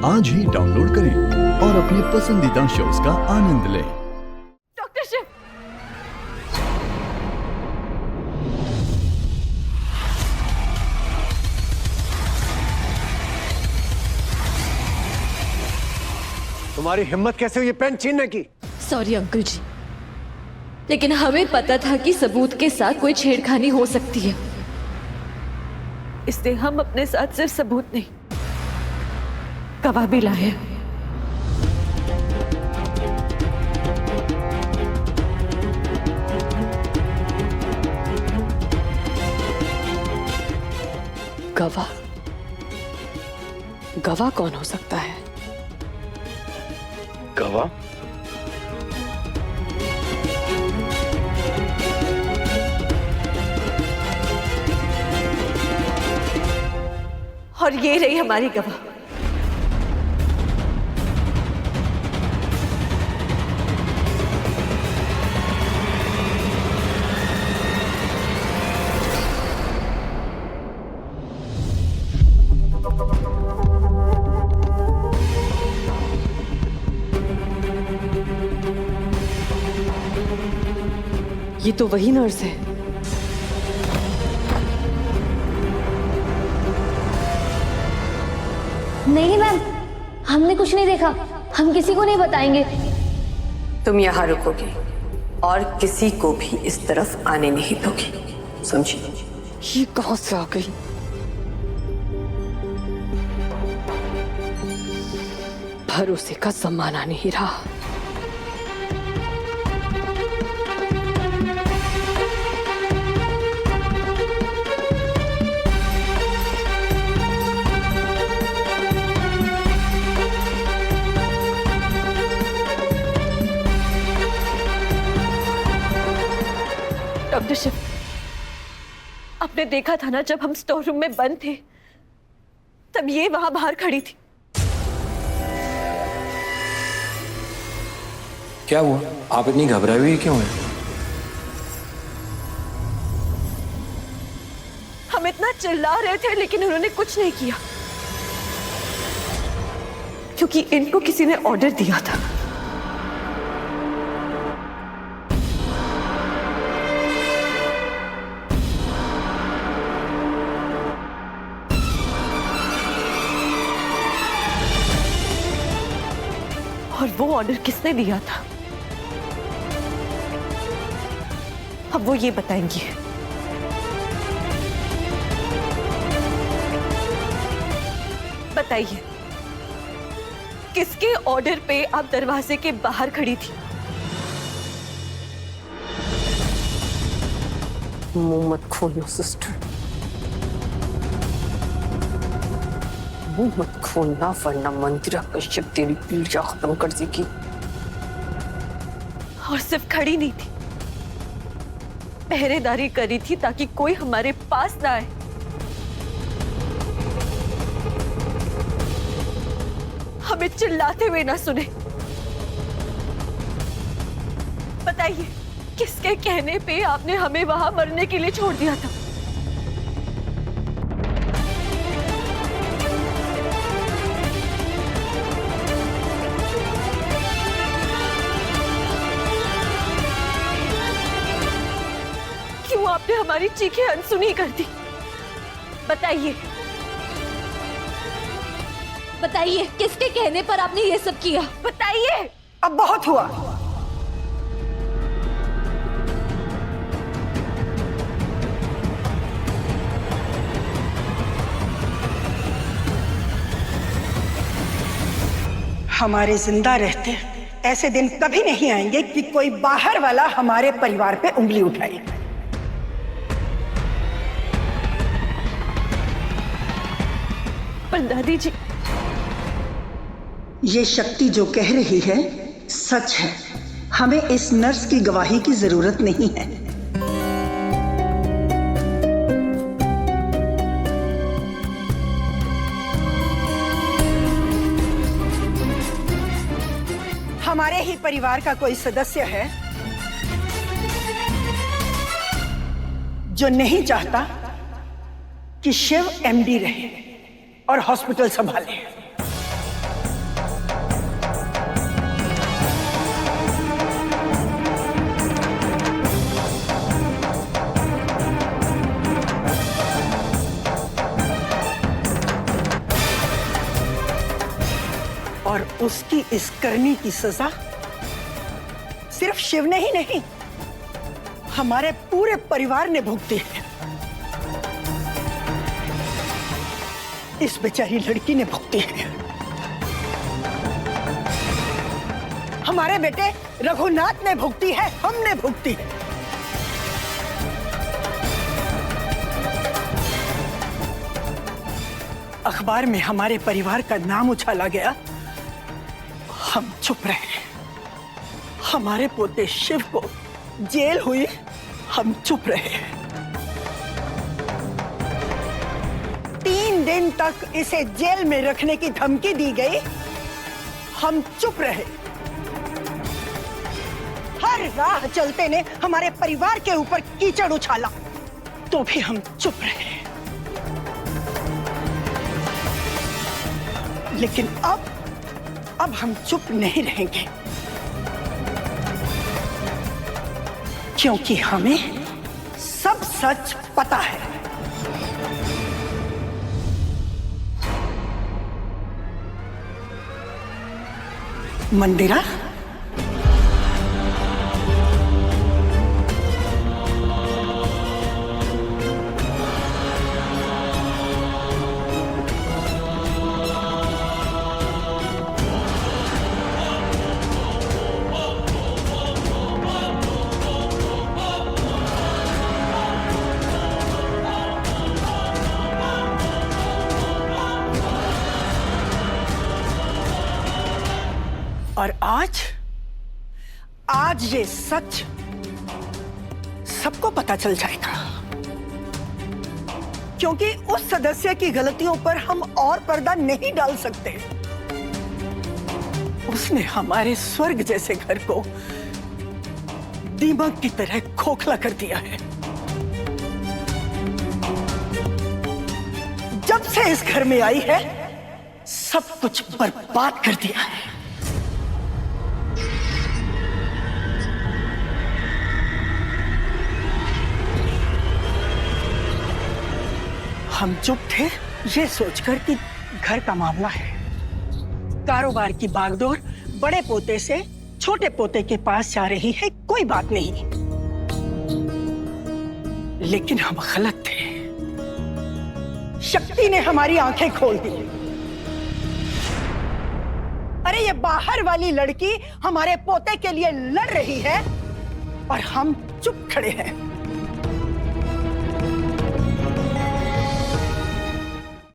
आज ही डाउनलोड करें और अपने पसंदीदा शोज का आनंद लें। डॉक्टर शिव, तुम्हारी हिम्मत कैसे हुई ये पेन छीनने की? सॉरी अंकल जी, लेकिन हमें पता था कि सबूत के साथ कोई छेड़खानी हो सकती है, इसलिए हम अपने साथ सिर्फ सबूत नहीं, गवाह भी लाए हैं। गवाह? गवाह कौन हो सकता है? गवाह? और ये रही हमारी गवाह। ये तो वही नर्स है। नहीं मैम, हमने कुछ नहीं देखा, हम किसी को नहीं बताएंगे। तुम यहाँ रुकोगी और किसी को भी इस तरफ आने नहीं दोगी, समझी? ये कहां से आ गई? भरोसे का जमाना नहीं रहा। डॉक्टर शिव, आपने देखा था ना जब हम स्टोर रूम में बंद थे, तब ये वहां बाहर खड़ी थी। क्या हुआ? आप इतनी घबराई हुई क्यों हैं? हम इतना चिल्ला रहे थे लेकिन उन्होंने कुछ नहीं किया, क्योंकि इनको किसी ने ऑर्डर दिया था। और वो ऑर्डर किसने दिया था, अब वो ये बताएंगी। बताइए, किसके ऑर्डर पे आप दरवाजे के बाहर खड़ी थी? मुंह मत खोलो सिस्टर, मुंह मत खोलना वरना मंदिरा कश्यप तेरी पीड़ा खत्म कर देगी। और सिर्फ खड़ी नहीं थी, पहरेदारी करी थी ताकि कोई हमारे पास ना आए। हमें चिल्लाते हुए ना सुने। बताइए, किसके कहने पे आपने हमें वहां मरने के लिए छोड़ दिया था? क्यों आपने हमारी चीखें अनसुनी कर दी? बताइए, बताइए, किसके कहने पर आपने ये सब किया? बताइए। अब बहुत हुआ। हमारे जिंदा रहते ऐसे दिन कभी नहीं आएंगे कि कोई बाहर वाला हमारे परिवार पे उंगली उठाए। पर दादी जी, ये शक्ति जो कह रही है सच है। हमें इस नर्स की गवाही की जरूरत नहीं है। हमारे ही परिवार का कोई सदस्य है जो नहीं चाहता कि शिव एमडी रहे और हॉस्पिटल संभाले। और उसकी इस करनी की सजा सिर्फ शिव ने ही नहीं, हमारे पूरे परिवार ने भुगती है। इस बेचारी लड़की ने भुगती है। हमारे बेटे रघुनाथ ने भुगती है, हमने भुगती है। अखबार में हमारे परिवार का नाम उछाला गया, हम चुप रहे। हमारे पोते शिव को जेल हुई, हम चुप रहे। 3 दिन तक इसे जेल में रखने की धमकी दी गई, हम चुप रहे। हर राह चलते ने हमारे परिवार के ऊपर कीचड़ उछाला, तो भी हम चुप रहे। लेकिन अब हम चुप नहीं रहेंगे, क्योंकि हमें सब सच पता है। मंदिरा, और आज ये सच सबको पता चल जाएगा, क्योंकि उस सदस्य की गलतियों पर हम और पर्दा नहीं डाल सकते। उसने हमारे स्वर्ग जैसे घर को दीमक की तरह खोखला कर दिया है। जब से इस घर में आई है, सब कुछ बर्बाद कर दिया है। हम चुप थे ये सोचकर कि घर का मामला है, कारोबार की बागडोर बड़े पोते से छोटे पोते के पास जा रही है, कोई बात नहीं। लेकिन हम गलत थे। शक्ति ने हमारी आंखें खोल दी। अरे ये बाहर वाली लड़की हमारे पोते के लिए लड़ रही है और हम चुप खड़े हैं।